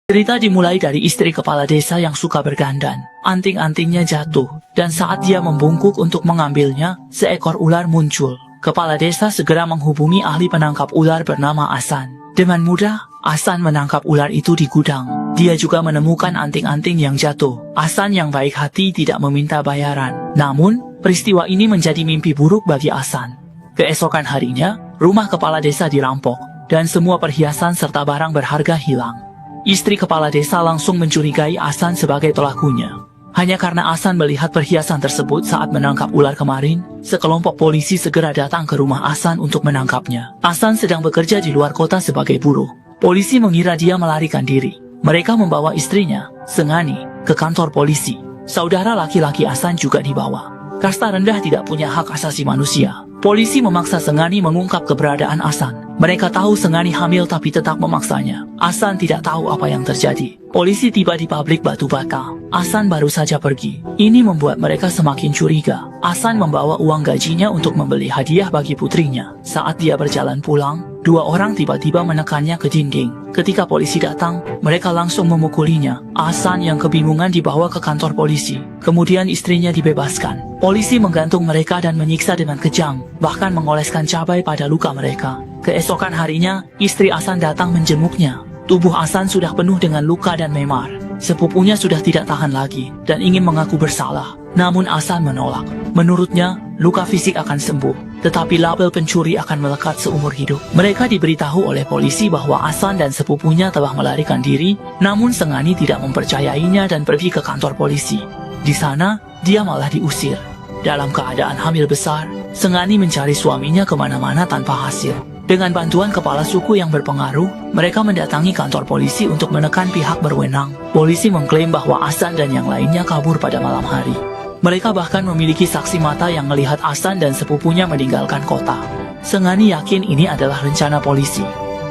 Cerita dimulai dari istri kepala desa yang suka berdandan. Anting-antingnya jatuh, dan saat dia membungkuk untuk mengambilnya, seekor ular muncul. Kepala desa segera menghubungi ahli penangkap ular bernama Asan. Dengan mudah, Asan menangkap ular itu di gudang. Dia juga menemukan anting-anting yang jatuh. Asan yang baik hati tidak meminta bayaran. Namun, peristiwa ini menjadi mimpi buruk bagi Asan. Keesokan harinya, rumah kepala desa dirampok, dan semua perhiasan serta barang berharga hilang. Istri kepala desa langsung mencurigai Asan sebagai pelakunya. Hanya karena Asan melihat perhiasan tersebut saat menangkap ular kemarin, sekelompok polisi segera datang ke rumah Asan untuk menangkapnya. Asan sedang bekerja di luar kota sebagai buruh. Polisi mengira dia melarikan diri. Mereka membawa istrinya, Sengani, ke kantor polisi. Saudara laki-laki Asan juga dibawa. Kasta rendah tidak punya hak asasi manusia. Polisi memaksa Sengani mengungkap keberadaan Asan. Mereka tahu Sengani hamil tapi tetap memaksanya. Asan tidak tahu apa yang terjadi. Polisi tiba di pabrik batu bata. Asan baru saja pergi. Ini membuat mereka semakin curiga. Asan membawa uang gajinya untuk membeli hadiah bagi putrinya. Saat dia berjalan pulang, dua orang tiba-tiba menekannya ke dinding. Ketika polisi datang, mereka langsung memukulinya. Asan yang kebingungan dibawa ke kantor polisi. Kemudian istrinya dibebaskan. Polisi menggantung mereka dan menyiksa dengan kejam, bahkan mengoleskan cabai pada luka mereka. Keesokan harinya, istri Asan datang menjenguknya. Tubuh Asan sudah penuh dengan luka dan memar. Sepupunya sudah tidak tahan lagi dan ingin mengaku bersalah. Namun Asan menolak. Menurutnya, luka fisik akan sembuh, tetapi label pencuri akan melekat seumur hidup. Mereka diberitahu oleh polisi bahwa Asan dan sepupunya telah melarikan diri, namun Sengani tidak mempercayainya dan pergi ke kantor polisi. Di sana, dia malah diusir. Dalam keadaan hamil besar, Sengani mencari suaminya kemana-mana tanpa hasil. Dengan bantuan kepala suku yang berpengaruh, mereka mendatangi kantor polisi untuk menekan pihak berwenang. Polisi mengklaim bahwa Asan dan yang lainnya kabur pada malam hari. Mereka bahkan memiliki saksi mata yang melihat Asan dan sepupunya meninggalkan kota. Sengani yakin ini adalah rencana polisi.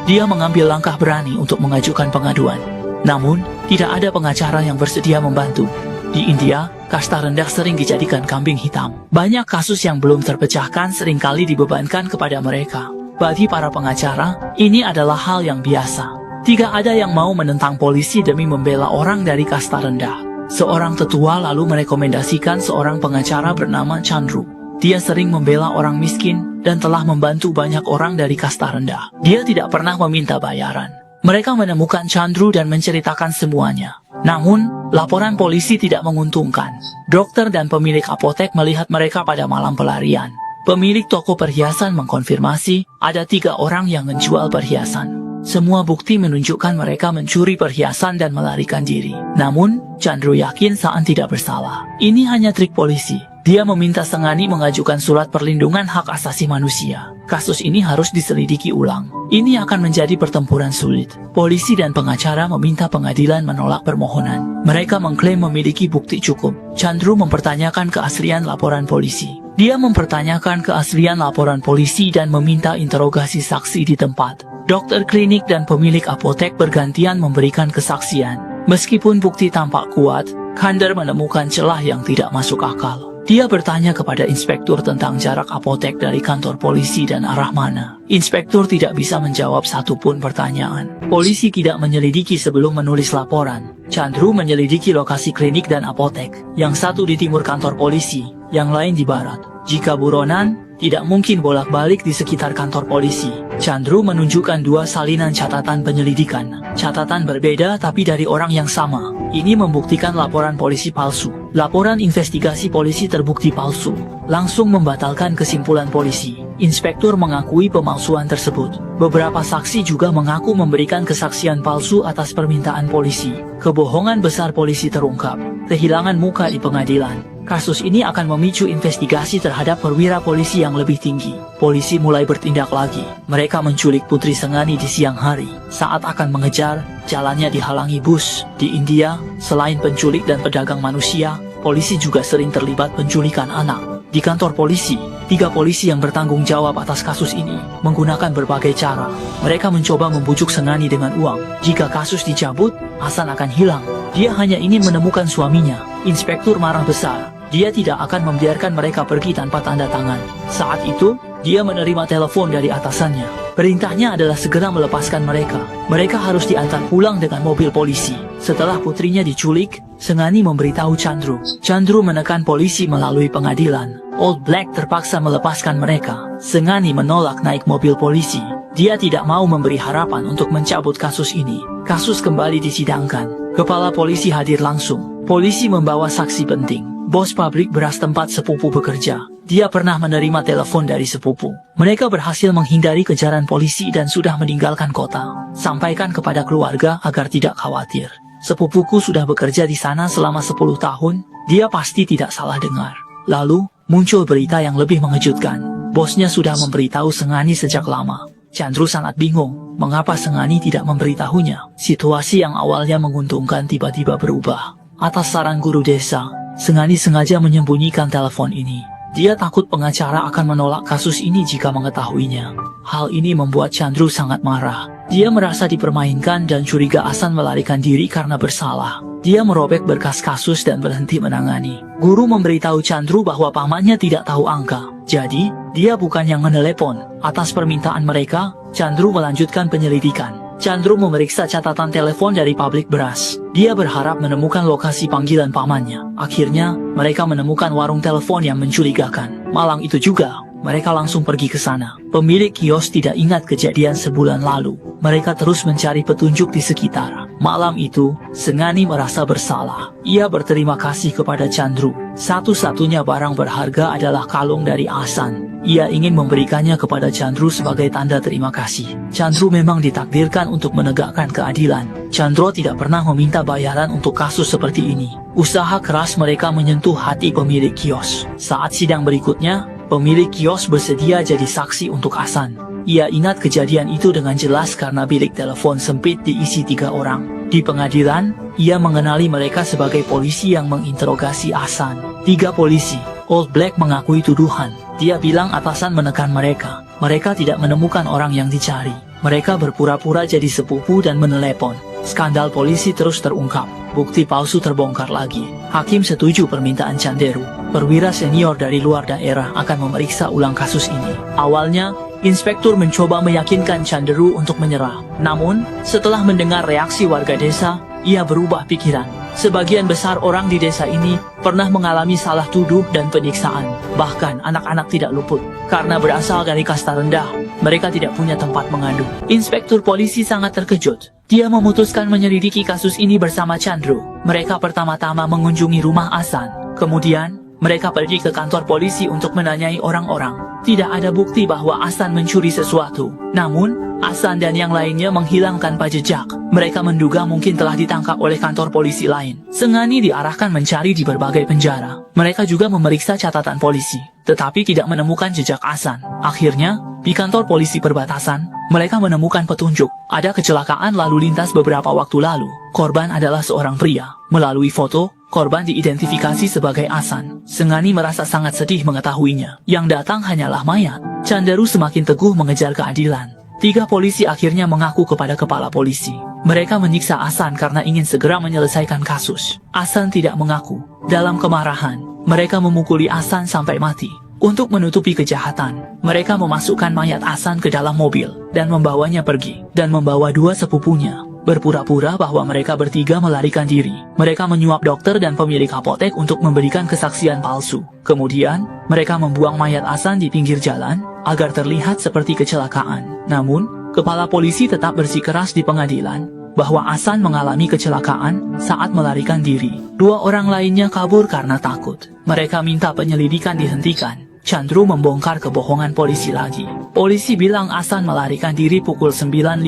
Dia mengambil langkah berani untuk mengajukan pengaduan. Namun, tidak ada pengacara yang bersedia membantu. Di India, kasta rendah sering dijadikan kambing hitam. Banyak kasus yang belum terpecahkan seringkali dibebankan kepada mereka. Bagi para pengacara, ini adalah hal yang biasa. Tidak ada yang mau menentang polisi demi membela orang dari kasta rendah. Seorang tetua lalu merekomendasikan seorang pengacara bernama Chandru. Dia sering membela orang miskin dan telah membantu banyak orang dari kasta rendah. Dia tidak pernah meminta bayaran. Mereka menemukan Chandru dan menceritakan semuanya. Namun, laporan polisi tidak menguntungkan. Dokter dan pemilik apotek melihat mereka pada malam pelarian. Pemilik toko perhiasan mengkonfirmasi ada 3 orang yang menjual perhiasan. Semua bukti menunjukkan mereka mencuri perhiasan dan melarikan diri. Namun, Chandru yakin Saan tidak bersalah. Ini hanya trik polisi. Dia meminta Sengani mengajukan surat perlindungan hak asasi manusia. Kasus ini harus diselidiki ulang. Ini akan menjadi pertempuran sulit. Polisi dan pengacara meminta pengadilan menolak permohonan. Mereka mengklaim memiliki bukti cukup. Chandru mempertanyakan keaslian laporan polisi. Dia mempertanyakan keaslian laporan polisi dan meminta interogasi saksi di tempat. Dokter klinik dan pemilik apotek bergantian memberikan kesaksian. Meskipun bukti tampak kuat, Khandar menemukan celah yang tidak masuk akal. Dia bertanya kepada inspektur tentang jarak apotek dari kantor polisi dan arah mana. Inspektur tidak bisa menjawab satupun pertanyaan. Polisi tidak menyelidiki sebelum menulis laporan. Chandru menyelidiki lokasi klinik dan apotek. Yang satu di timur kantor polisi, yang lain di barat. Jika buronan, tidak mungkin bolak-balik di sekitar kantor polisi. Chandru menunjukkan 2 salinan catatan penyelidikan. Catatan berbeda tapi dari orang yang sama. Ini membuktikan laporan polisi palsu. Laporan investigasi polisi terbukti palsu. Langsung membatalkan kesimpulan polisi. Inspektur mengakui pemalsuan tersebut. Beberapa saksi juga mengaku memberikan kesaksian palsu atas permintaan polisi. Kebohongan besar polisi terungkap. Kehilangan muka di pengadilan. Kasus ini akan memicu investigasi terhadap perwira polisi yang lebih tinggi. Polisi mulai bertindak lagi. Mereka menculik Putri Sengani di siang hari. Saat akan mengejar, jalannya dihalangi bus. Di India, selain penculik dan pedagang manusia, polisi juga sering terlibat penculikan anak. Di kantor polisi, 3 polisi yang bertanggung jawab atas kasus ini menggunakan berbagai cara. Mereka mencoba membujuk Sengani dengan uang. Jika kasus dicabut, Asan akan hilang. Dia hanya ingin menemukan suaminya. Inspektur marah besar. Dia tidak akan membiarkan mereka pergi tanpa tanda tangan. Saat itu, Dia menerima telepon dari atasannya. Perintahnya adalah segera melepaskan mereka. Mereka harus diantar pulang dengan mobil polisi. Setelah putrinya diculik, Sengani memberitahu Chandru. Chandru menekan polisi melalui pengadilan. Old Black terpaksa melepaskan mereka. Sengani menolak naik mobil polisi. Dia tidak mau memberi harapan untuk mencabut kasus ini. Kasus kembali disidangkan. Kepala polisi hadir langsung. Polisi membawa saksi penting. Bos pabrik beras tempat sepupu bekerja. Dia pernah menerima telepon dari sepupu. Mereka berhasil menghindari kejaran polisi dan sudah meninggalkan kota. Sampaikan kepada keluarga agar tidak khawatir. Sepupuku sudah bekerja di sana selama 10 tahun. Dia pasti tidak salah dengar. Lalu, muncul berita yang lebih mengejutkan. Bosnya sudah memberitahu Sengani sejak lama. Chandru sangat bingung, mengapa Sengani tidak memberitahunya. Situasi yang awalnya menguntungkan tiba-tiba berubah. Atas saran guru desa, Sengani sengaja menyembunyikan telepon ini. Dia takut pengacara akan menolak kasus ini jika mengetahuinya. Hal ini membuat Chandru sangat marah. Dia merasa dipermainkan dan curiga Ahsan melarikan diri karena bersalah. Dia merobek berkas kasus dan berhenti menangani. Guru memberitahu Chandru bahwa pamannya tidak tahu angka. Jadi, dia bukan yang menelepon. Atas permintaan mereka, Chandru melanjutkan penyelidikan. Chandru memeriksa catatan telepon dari pabrik beras. Dia berharap menemukan lokasi panggilan pamannya. Akhirnya, mereka menemukan warung telepon yang mencurigakan. Malam itu juga, mereka langsung pergi ke sana. Pemilik kios tidak ingat kejadian sebulan lalu. Mereka terus mencari petunjuk di sekitar. Malam itu, Sengani merasa bersalah. Ia berterima kasih kepada Chandru. Satu-satunya barang berharga adalah kalung dari Ahsan. Ia ingin memberikannya kepada Chandru sebagai tanda terima kasih. Chandru memang ditakdirkan untuk menegakkan keadilan. Chandru tidak pernah meminta bayaran untuk kasus seperti ini. Usaha keras mereka menyentuh hati pemilik kios. Saat sidang berikutnya, pemilik kios bersedia jadi saksi untuk Ahsan. Ia ingat kejadian itu dengan jelas karena bilik telepon sempit diisi 3 orang. Di pengadilan, ia mengenali mereka sebagai polisi yang menginterogasi Ahsan. 3 polisi. Old Black mengakui tuduhan. Dia bilang atasan menekan mereka. Mereka tidak menemukan orang yang dicari. Mereka berpura-pura jadi sepupu dan menelepon. Skandal polisi terus terungkap. Bukti palsu terbongkar lagi. Hakim setuju permintaan Chanderu. Perwira senior dari luar daerah akan memeriksa ulang kasus ini. Awalnya, inspektur mencoba meyakinkan Chanderu untuk menyerah. Namun, setelah mendengar reaksi warga desa, ia berubah pikiran. Sebagian besar orang di desa ini pernah mengalami salah tuduh dan penyiksaan. Bahkan anak-anak tidak luput. Karena berasal dari kasta rendah, mereka tidak punya tempat mengadu. Inspektur polisi sangat terkejut. Dia memutuskan menyelidiki kasus ini bersama Chandru. Mereka pertama-tama mengunjungi rumah Ahsan. Kemudian, mereka pergi ke kantor polisi untuk menanyai orang-orang. Tidak ada bukti bahwa Ahsan mencuri sesuatu. Namun, Ahsan dan yang lainnya menghilang tanpa jejak. Mereka menduga mungkin telah ditangkap oleh kantor polisi lain. Sengani diarahkan mencari di berbagai penjara. Mereka juga memeriksa catatan polisi, tetapi tidak menemukan jejak Ahsan. Akhirnya, di kantor polisi perbatasan, mereka menemukan petunjuk. Ada kecelakaan lalu lintas beberapa waktu lalu. Korban adalah seorang pria. Melalui foto, korban diidentifikasi sebagai Ahsan. Sengani merasa sangat sedih mengetahuinya. Yang datang hanyalah mayat. Chanderu semakin teguh mengejar keadilan. 3 polisi akhirnya mengaku kepada kepala polisi. Mereka menyiksa Ahsan karena ingin segera menyelesaikan kasus. Ahsan tidak mengaku. Dalam kemarahan, mereka memukuli Ahsan sampai mati. Untuk menutupi kejahatan, mereka memasukkan mayat Ahsan ke dalam mobil dan membawanya pergi, dan membawa 2 sepupunya. Berpura-pura bahwa mereka bertiga melarikan diri. Mereka menyuap dokter dan pemilik apotek untuk memberikan kesaksian palsu. Kemudian, mereka membuang mayat Ahsan di pinggir jalan agar terlihat seperti kecelakaan. Namun, kepala polisi tetap bersikeras di pengadilan bahwa Ahsan mengalami kecelakaan saat melarikan diri. 2 orang lainnya kabur karena takut. Mereka minta penyelidikan dihentikan. Chandru membongkar kebohongan polisi lagi. Polisi bilang Ahsan melarikan diri pukul 9.50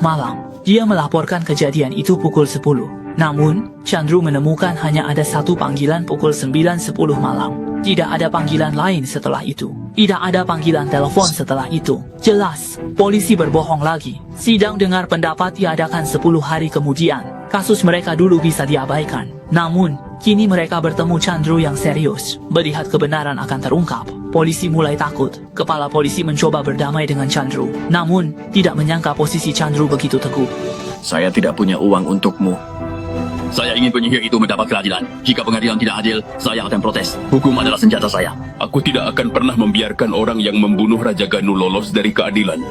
malam. Dia melaporkan kejadian itu pukul 10. Namun, Chandru menemukan hanya ada 1 panggilan pukul 9.10 malam. Tidak ada panggilan lain setelah itu. Tidak ada panggilan telepon setelah itu. Jelas, polisi berbohong lagi. Sidang dengar pendapat diadakan 10 hari kemudian. Kasus mereka dulu bisa diabaikan. Namun, kini mereka bertemu Chandru yang serius. Melihat kebenaran akan terungkap, polisi mulai takut. Kepala polisi mencoba berdamai dengan Chandru. Namun, tidak menyangka posisi Chandru begitu teguh. Saya tidak punya uang untukmu. Saya ingin penyihir itu mendapat keadilan. Jika pengadilan tidak adil, saya akan protes. Hukum adalah senjata saya. Aku tidak akan pernah membiarkan orang yang membunuh Raja Ganu lolos dari keadilan.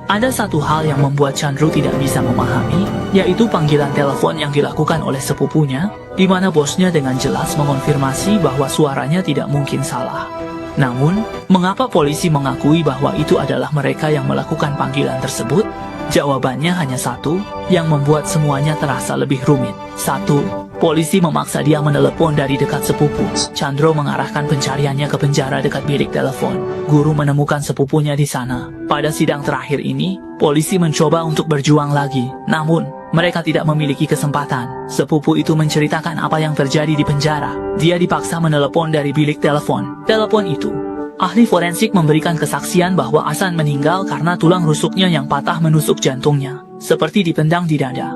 Ada satu hal yang membuat Chandru tidak bisa memahami, yaitu panggilan telepon yang dilakukan oleh sepupunya, di mana bosnya dengan jelas mengonfirmasi bahwa suaranya tidak mungkin salah. Namun, mengapa polisi mengakui bahwa itu adalah mereka yang melakukan panggilan tersebut? Jawabannya hanya satu, yang membuat semuanya terasa lebih rumit. Satu, polisi memaksa dia menelepon dari dekat sepupu. Chandro mengarahkan pencariannya ke penjara dekat bilik telepon. Guru menemukan sepupunya di sana. Pada sidang terakhir ini, polisi mencoba untuk berjuang lagi. Namun, mereka tidak memiliki kesempatan. Sepupu itu menceritakan apa yang terjadi di penjara. Dia dipaksa menelepon dari bilik telepon. Telepon itu, ahli forensik memberikan kesaksian bahwa Hasan meninggal karena tulang rusuknya yang patah menusuk jantungnya, seperti dipendang di dada.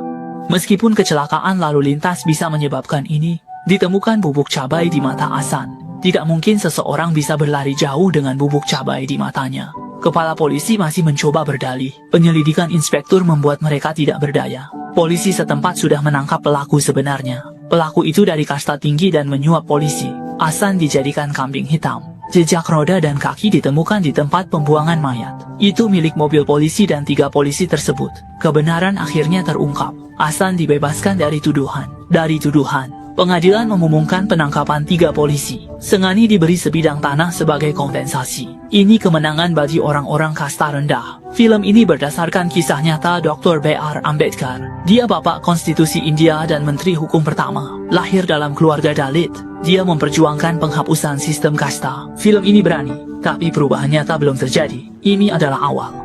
Meskipun kecelakaan lalu lintas bisa menyebabkan ini, ditemukan bubuk cabai di mata Hasan. Tidak mungkin seseorang bisa berlari jauh dengan bubuk cabai di matanya. Kepala polisi masih mencoba berdalih. Penyelidikan inspektur membuat mereka tidak berdaya. Polisi setempat sudah menangkap pelaku sebenarnya. Pelaku itu dari kasta tinggi dan menyuap polisi. Hasan dijadikan kambing hitam. Jejak roda dan kaki ditemukan di tempat pembuangan mayat. Itu milik mobil polisi dan 3 polisi tersebut. Kebenaran akhirnya terungkap. Hasan dibebaskan dari tuduhan. Pengadilan mengumumkan penangkapan 3 polisi. Sengani diberi sebidang tanah sebagai kompensasi. Ini kemenangan bagi orang-orang kasta rendah. Film ini berdasarkan kisah nyata Dr. B.R. Ambedkar. Dia bapak konstitusi India dan menteri hukum pertama. Lahir dalam keluarga Dalit, dia memperjuangkan penghapusan sistem kasta. Film ini berani, tapi perubahan nyata belum terjadi. Ini adalah awal.